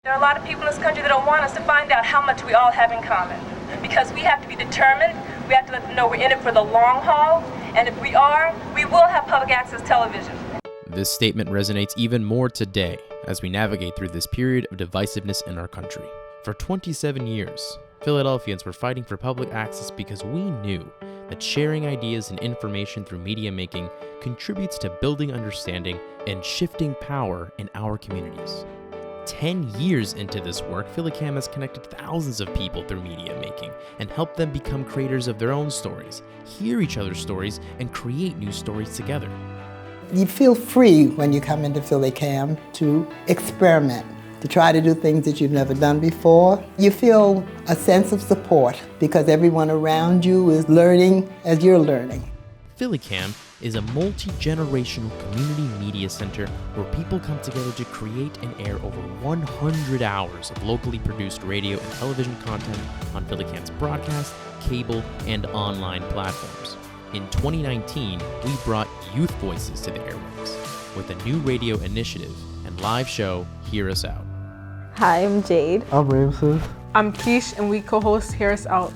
There are a lot of people in this country that don't want us to find out how much we all have in common. Because we have to be determined, we have to let them know we're in it for the long haul, and if we are, we will have public access television. This statement resonates even more today as we navigate through this period of divisiveness in our country. For 27 years, Philadelphians were fighting for public access because we knew that sharing ideas and information through media making contributes to building understanding and shifting power in our communities. 10 years into this work, PhillyCAM has connected thousands of people through media making and helped them become creators of their own stories, hear each other's stories, and create new stories together. You feel free when you come into PhillyCAM to experiment, to try to do things that you've never done before. You feel a sense of support because everyone around you is learning as you're learning. PhillyCAM is a multi-generational community media center where people come together to create and air over 100 hours of locally produced radio and television content on PhillyCAM's broadcast, cable, and online platforms. In 2019, we brought youth voices to the airwaves with a new radio initiative and live show, Hear Us Out. Hi, I'm Jade. I'm Ramses. I'm Keish, and we co-host Hear Us Out.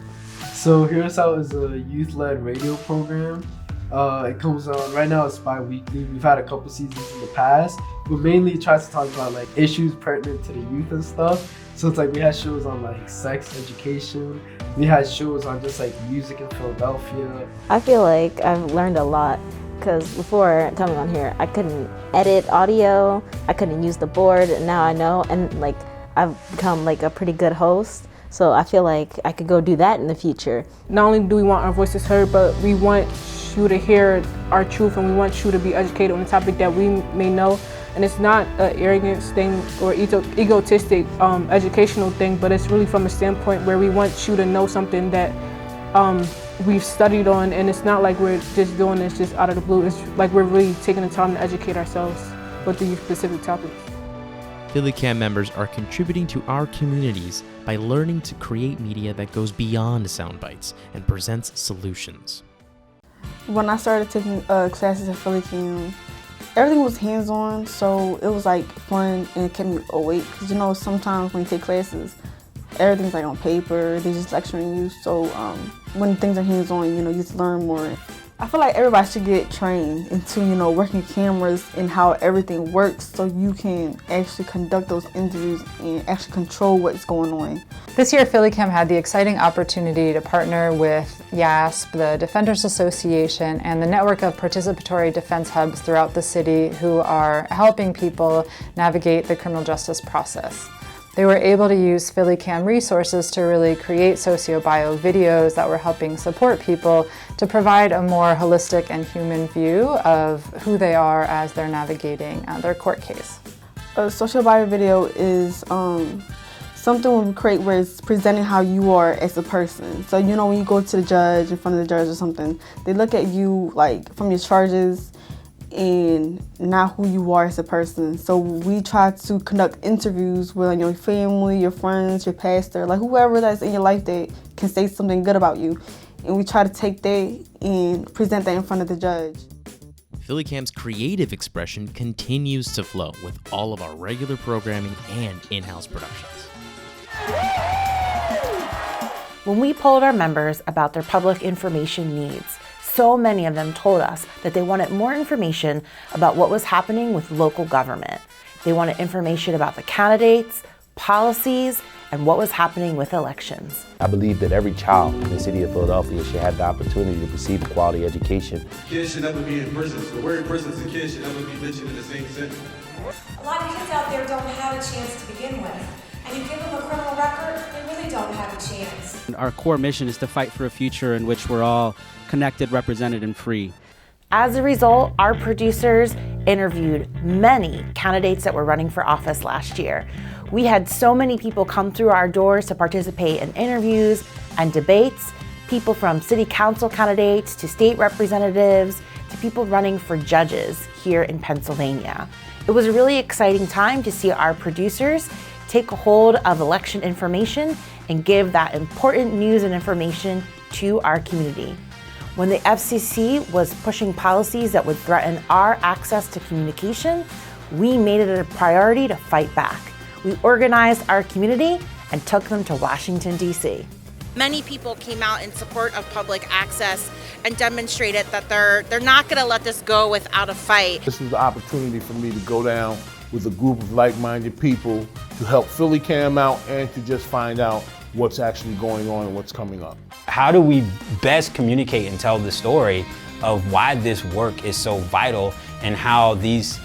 So Hear Us Out is a youth-led radio program. It comes on, right now it's bi-weekly. We've had a couple seasons in the past, but mainly it tries to talk about like issues pertinent to the youth and stuff. So it's like we had shows on like sex education. We had shows on just like music in Philadelphia. I feel like I've learned a lot because before coming on here, I couldn't edit audio, I couldn't use the board, and now I know, and like I've become like a pretty good host. So I feel like I could go do that in the future. Not only do we want our voices heard, but we want you to hear our truth, and we want you to be educated on the topic that we may know. And it's not an arrogance thing or egotistic educational thing, but it's really from a standpoint where we want you to know something that we've studied on, and it's not like we're just doing this just out of the blue. It's like we're really taking the time to educate ourselves with these specific topics. PhillyCAM members are contributing to our communities by learning to create media that goes beyond sound bites and presents solutions. When I started taking classes at PhillyCAM, everything was hands-on, so it was like fun and it kept me awake. Because you know, sometimes when you take classes, everything's like on paper, they're just lecturing you. So when things are hands-on, you know, you just learn more. I feel like everybody should get trained into, you know, working cameras and how everything works so you can actually conduct those interviews and actually control what's going on. This year, PhillyCAM had the exciting opportunity to partner with YASP, the Defenders Association, and the network of participatory defense hubs throughout the city who are helping people navigate the criminal justice process. They were able to use PhillyCAM resources to really create socio-bio videos that were helping support people to provide a more holistic and human view of who they are as they're navigating their court case. A socio-bio video is something we create where it's presenting how you are as a person. So you know, when you go to the judge, in front of the judge or something, they look at you like from your charges and not who you are as a person. So we try to conduct interviews with your family, your friends, your pastor, like whoever that's in your life that can say something good about you. And we try to take that and present that in front of the judge. PhillyCAM's creative expression continues to flow with all of our regular programming and in-house productions. When we polled our members about their public information needs, so many of them told us that they wanted more information about what was happening with local government. They wanted information about the candidates, policies, and what was happening with elections. I believe that every child in the city of Philadelphia should have the opportunity to receive a quality education. Kids should never be in prison. The word prisons and kids should never be mentioned in the same sentence. A lot of kids out there don't have a chance to begin with. And you give them a criminal record, they really don't have a chance. Our core mission is to fight for a future in which we're all connected, represented, and free. As a result, our producers interviewed many candidates that were running for office last year. We had so many people come through our doors to participate in interviews and debates, people from city council candidates to state representatives to people running for judges here in Pennsylvania. It was a really exciting time to see our producers take a hold of election information and give that important news and information to our community. When the FCC was pushing policies that would threaten our access to communication, we made it a priority to fight back. We organized our community and took them to Washington, D.C. Many people came out in support of public access and demonstrated that they're not going to let this go without a fight. This was the opportunity for me to go down with a group of like-minded people to help PhillyCAM out and to just find out what's actually going on and what's coming up. How do we best communicate and tell the story of why this work is so vital and how these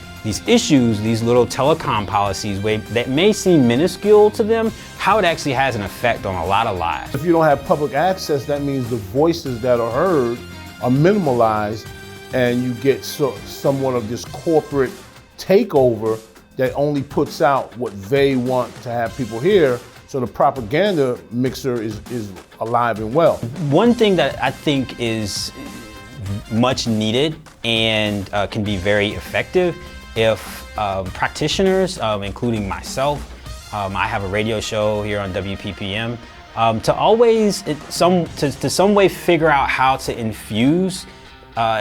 issues, these little telecom policies that may seem minuscule to them, how it actually has an effect on a lot of lives. If you don't have public access, that means the voices that are heard are minimalized and you get somewhat of this corporate takeover that only puts out what they want to have people hear. So the propaganda mixer is alive and well. One thing that I think is much needed and can be very effective if practitioners, including myself, I have a radio show here on WPPM, to always, to some way figure out how to infuse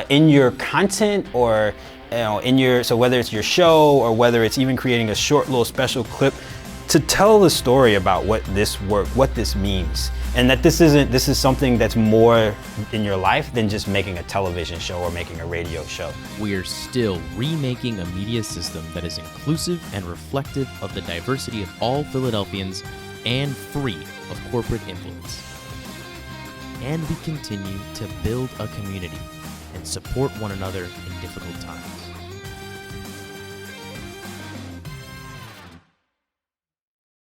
in your content or so whether it's your show or whether it's even creating a short little special clip, to tell the story about what this means. And that this is something that's more in your life than just making a television show or making a radio show. We are still remaking a media system that is inclusive and reflective of the diversity of all Philadelphians and free of corporate influence. And we continue to build a community and support one another in difficult times.